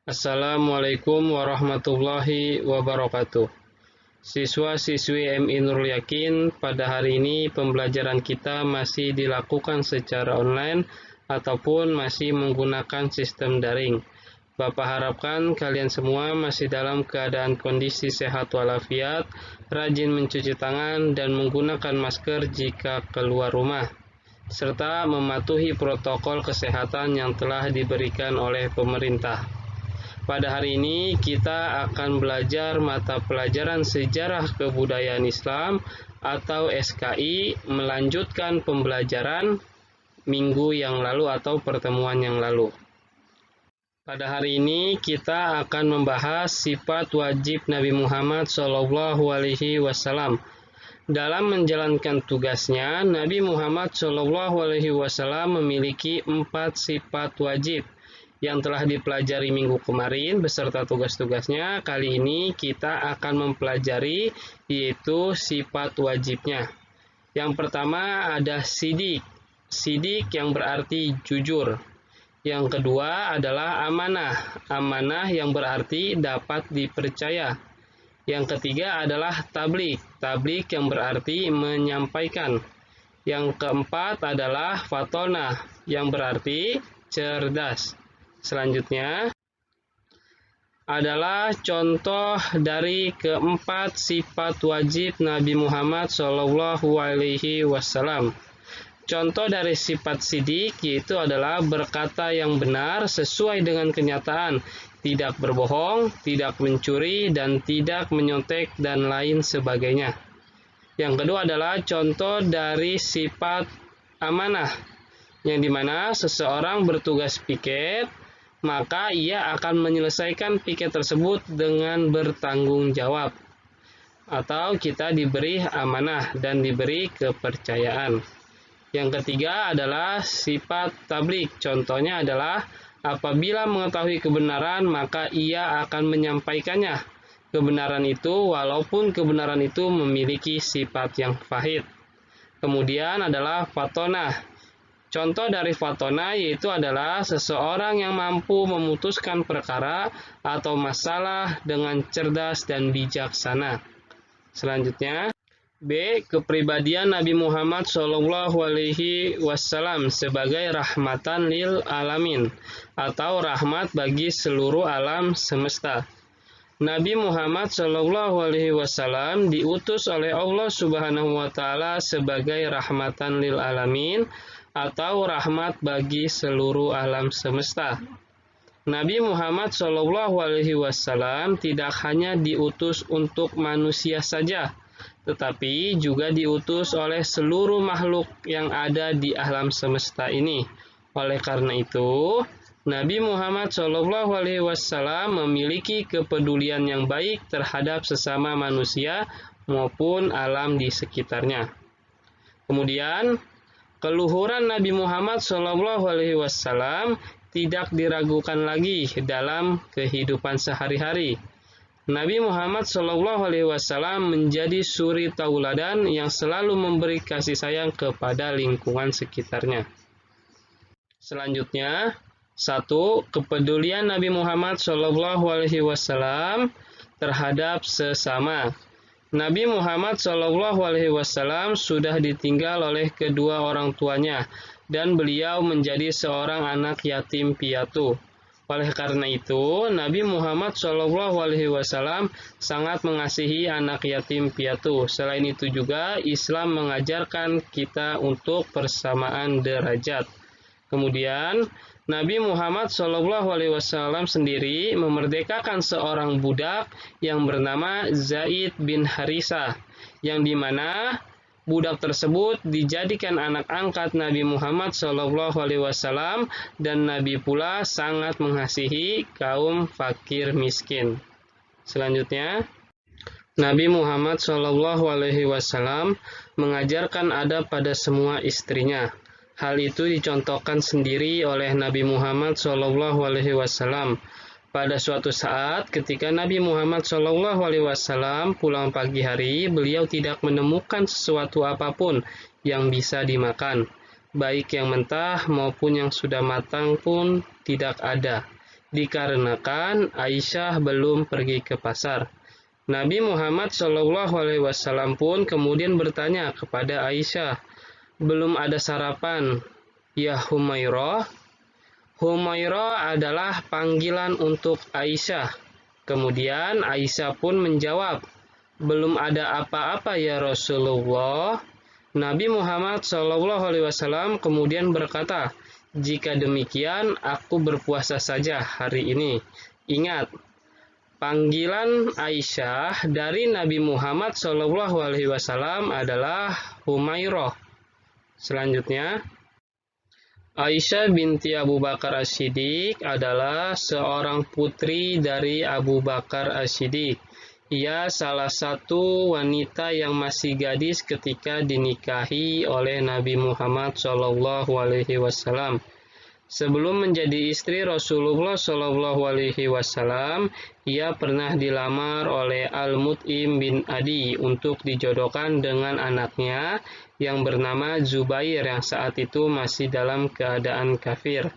Assalamualaikum warahmatullahi wabarakatuh. Siswa-siswi MI Nurul Yakin, pada hari ini pembelajaran kita masih dilakukan secara online ataupun masih menggunakan sistem daring. Bapak harapkan kalian semua masih dalam keadaan kondisi sehat walafiat, rajin mencuci tangan dan menggunakan masker jika keluar rumah, serta mematuhi protokol kesehatan yang telah diberikan oleh pemerintah. Pada hari ini kita akan belajar mata pelajaran Sejarah Kebudayaan Islam atau SKI, melanjutkan pembelajaran minggu yang lalu atau pertemuan yang lalu. Pada hari ini kita akan membahas sifat wajib Nabi Muhammad SAW. Dalam menjalankan tugasnya, Nabi Muhammad SAW memiliki 4 sifat wajib yang telah dipelajari minggu kemarin beserta tugas-tugasnya. Kali ini kita akan mempelajari yaitu sifat wajibnya. Yang pertama ada sidik. Sidik yang berarti jujur. Yang kedua adalah amanah. Amanah yang berarti dapat dipercaya. Yang ketiga adalah tablik. Tablik yang berarti menyampaikan. Yang keempat adalah fatonah yang berarti cerdas. Selanjutnya adalah contoh dari keempat sifat wajib Nabi Muhammad SAW. Contoh dari sifat sidik yaitu adalah berkata yang benar sesuai dengan kenyataan, tidak berbohong, tidak mencuri, dan tidak menyontek, dan lain sebagainya. Yang kedua adalah contoh dari sifat amanah, yang dimana seseorang bertugas piket, maka ia akan menyelesaikan piket tersebut dengan bertanggung jawab. Atau kita diberi amanah dan diberi kepercayaan. Yang ketiga adalah sifat tablik. Contohnya adalah apabila mengetahui kebenaran, maka ia akan menyampaikannya. Kebenaran itu walaupun kebenaran itu memiliki sifat yang pahit. Kemudian adalah fatonah. Contoh dari fatona yaitu adalah seseorang yang mampu memutuskan perkara atau masalah dengan cerdas dan bijaksana. Selanjutnya, B. Kepribadian Nabi Muhammad SAW sebagai rahmatan lil alamin atau rahmat bagi seluruh alam semesta. Nabi Muhammad SAW diutus oleh Allah Subhanahu wa Ta'ala sebagai rahmatan lil alamin atau rahmat bagi seluruh alam semesta. Nabi Muhammad SAW tidak hanya diutus untuk manusia saja, tetapi juga diutus oleh seluruh makhluk yang ada di alam semesta ini. Oleh karena itu, Nabi Muhammad SAW memiliki kepedulian yang baik terhadap sesama manusia maupun alam di sekitarnya. Kemudian, keluhuran Nabi Muhammad SAW tidak diragukan lagi dalam kehidupan sehari-hari. Nabi Muhammad SAW menjadi suri tauladan yang selalu memberi kasih sayang kepada lingkungan sekitarnya. Selanjutnya, 1. Kepedulian Nabi Muhammad SAW terhadap sesama. Nabi Muhammad SAW sudah ditinggal oleh kedua orang tuanya dan beliau menjadi seorang anak yatim piatu. Oleh karena itu, Nabi Muhammad SAW sangat mengasihi anak yatim piatu. Selain itu juga, Islam mengajarkan kita untuk persamaan derajat. Kemudian, Nabi Muhammad SAW sendiri memerdekakan seorang budak yang bernama Zaid bin Harisah, yang dimana budak tersebut dijadikan anak angkat Nabi Muhammad SAW dan Nabi pula sangat mengasihi kaum fakir miskin. Selanjutnya, Nabi Muhammad SAW mengajarkan adab pada semua istrinya. Hal itu dicontohkan sendiri oleh Nabi Muhammad SAW. Pada suatu saat, ketika Nabi Muhammad SAW pulang pagi hari, beliau tidak menemukan sesuatu apapun yang bisa dimakan. Baik yang mentah maupun yang sudah matang pun tidak ada. dikarenakan Aisyah belum pergi ke pasar. Nabi Muhammad SAW pun kemudian bertanya kepada Aisyah, "Belum ada sarapan, ya Humairah?" Humairah adalah panggilan untuk Aisyah. Kemudian Aisyah pun menjawab, "Belum ada apa-apa ya Rasulullah." Nabi Muhammad SAW kemudian berkata, "Jika demikian, aku berpuasa saja hari ini." Ingat, panggilan Aisyah dari Nabi Muhammad SAW adalah Humairah. Selanjutnya, Aisyah binti Abu Bakar As-Siddiq adalah seorang putri dari Abu Bakar As-Siddiq. Ia salah satu wanita yang masih gadis ketika dinikahi oleh Nabi Muhammad SAW. Sebelum menjadi istri Rasulullah SAW, ia pernah dilamar oleh Al-Mut'im bin Adi untuk dijodohkan dengan anaknya yang bernama Zubair yang saat itu masih dalam keadaan kafir.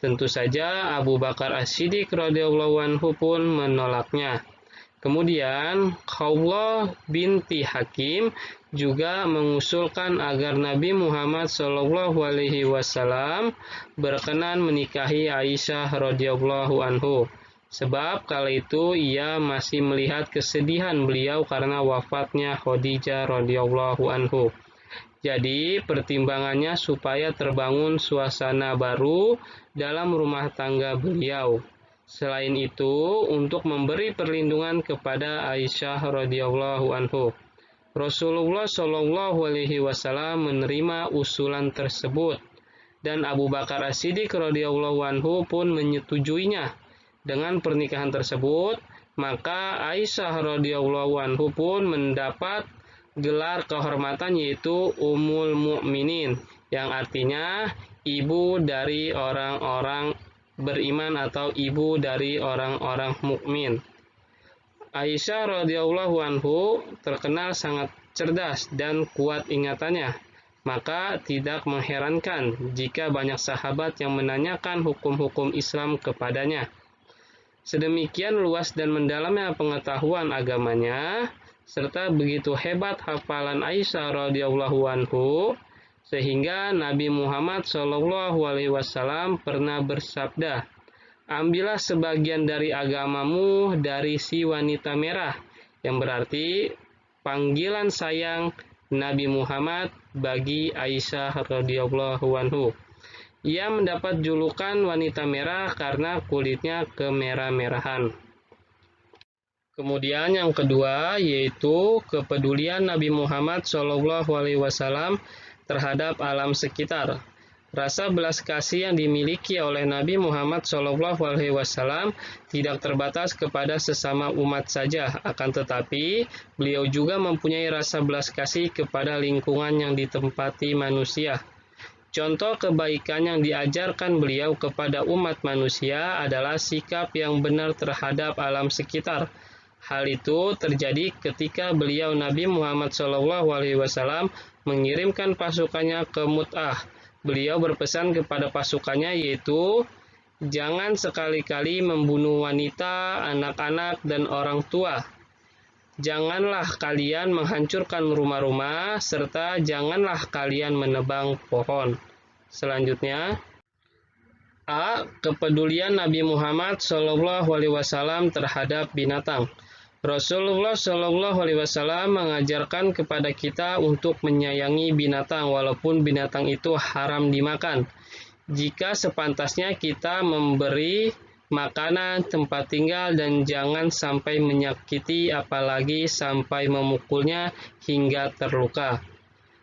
Tentu saja Abu Bakar As-Siddiq radhiyallahu anhu pun menolaknya. Kemudian Khawlah binti Hakim juga mengusulkan agar Nabi Muhammad SAW berkenan menikahi Aisyah radhiyallahu anhu. Sebab kala itu ia masih melihat kesedihan beliau karena wafatnya Khadijah radhiyallahu anhu. Jadi pertimbangannya supaya terbangun suasana baru dalam rumah tangga beliau. Selain itu, untuk memberi perlindungan kepada Aisyah radhiyallahu anhu, Rasulullah SAW menerima usulan tersebut dan Abu Bakar As-Siddiq radhiyallahu anhu pun menyetujuinya. Dengan pernikahan tersebut, maka Aisyah radhiyallahu anhu pun mendapat gelar kehormatan yaitu Ummul Mukminin, yang artinya ibu dari orang-orang beriman atau ibu dari orang-orang mukmin. Aisyah radhiyallahu anhu terkenal sangat cerdas dan kuat ingatannya, maka tidak mengherankan jika banyak sahabat yang menanyakan hukum-hukum Islam kepadanya. Sedemikian luas dan mendalamnya pengetahuan agamanya, serta begitu hebat hafalan Aisyah radhiyallahu anhu, sehingga Nabi Muhammad SAW pernah bersabda, "Ambillah sebagian dari agamamu dari si wanita merah," yang berarti panggilan sayang Nabi Muhammad bagi Aisyah radhiyallahu anhu. Ia mendapat julukan wanita merah karena kulitnya kemerah-merahan. Kemudian yang kedua yaitu kepedulian Nabi Muhammad SAW terhadap alam sekitar. Rasa belas kasih yang dimiliki oleh Nabi Muhammad SAW tidak terbatas kepada sesama umat saja, akan tetapi beliau juga mempunyai rasa belas kasih kepada lingkungan yang ditempati manusia. Contoh kebaikan yang diajarkan beliau kepada umat manusia adalah sikap yang benar terhadap alam sekitar. Hal itu terjadi ketika beliau Nabi Muhammad SAW mengirimkan pasukannya ke Mut'ah. Beliau berpesan kepada pasukannya yaitu, "Jangan sekali-kali membunuh wanita, anak-anak, dan orang tua. Janganlah kalian menghancurkan rumah-rumah, serta janganlah kalian menebang pohon." Selanjutnya, A. Kepedulian Nabi Muhammad SAW terhadap binatang. Rasulullah SAW mengajarkan kepada kita untuk menyayangi binatang walaupun binatang itu haram dimakan. Jika sepantasnya kita memberi makanan, tempat tinggal, dan jangan sampai menyakiti apalagi sampai memukulnya hingga terluka.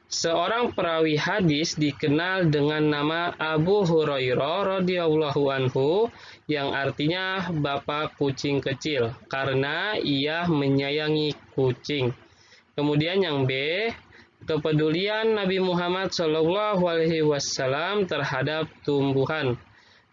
Seorang perawi hadis dikenal dengan nama Abu Hurairah radhiyallahu anhu yang artinya bapak kucing kecil karena ia menyayangi kucing. Kemudian yang B, kepedulian Nabi Muhammad SAW terhadap tumbuhan.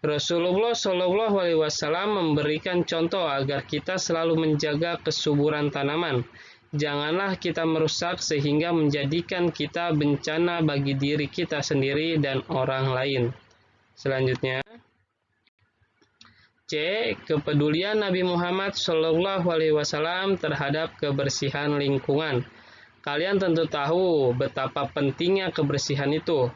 Rasulullah SAW memberikan contoh agar kita selalu menjaga kesuburan tanaman. Janganlah kita merusak sehingga menjadikan kita bencana bagi diri kita sendiri dan orang lain. Selanjutnya, C. Kepedulian Nabi Muhammad SAW terhadap kebersihan lingkungan. Kalian tentu tahu betapa pentingnya kebersihan itu.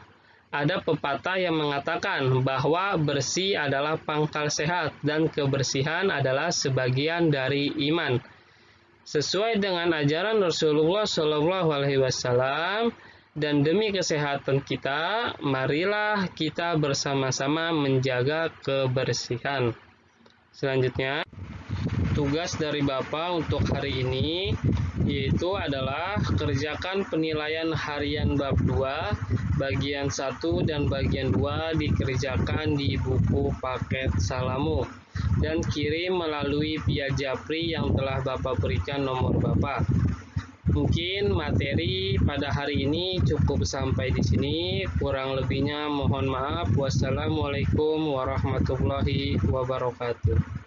Ada pepatah yang mengatakan bahwa bersih adalah pangkal sehat dan kebersihan adalah sebagian dari iman. Sesuai dengan ajaran Rasulullah SAW dan demi kesehatan kita, marilah kita bersama-sama menjaga kebersihan. Selanjutnya, tugas dari Bapak untuk hari ini yaitu adalah kerjakan penilaian harian bab 2, bagian 1 dan bagian 2 dikerjakan di buku paket Salamu dan kirim melalui via Japri yang telah Bapak berikan nomor Bapak. Mungkin materi pada hari ini cukup sampai di sini. Kurang lebihnya mohon maaf. Wassalamualaikum warahmatullahi wabarakatuh.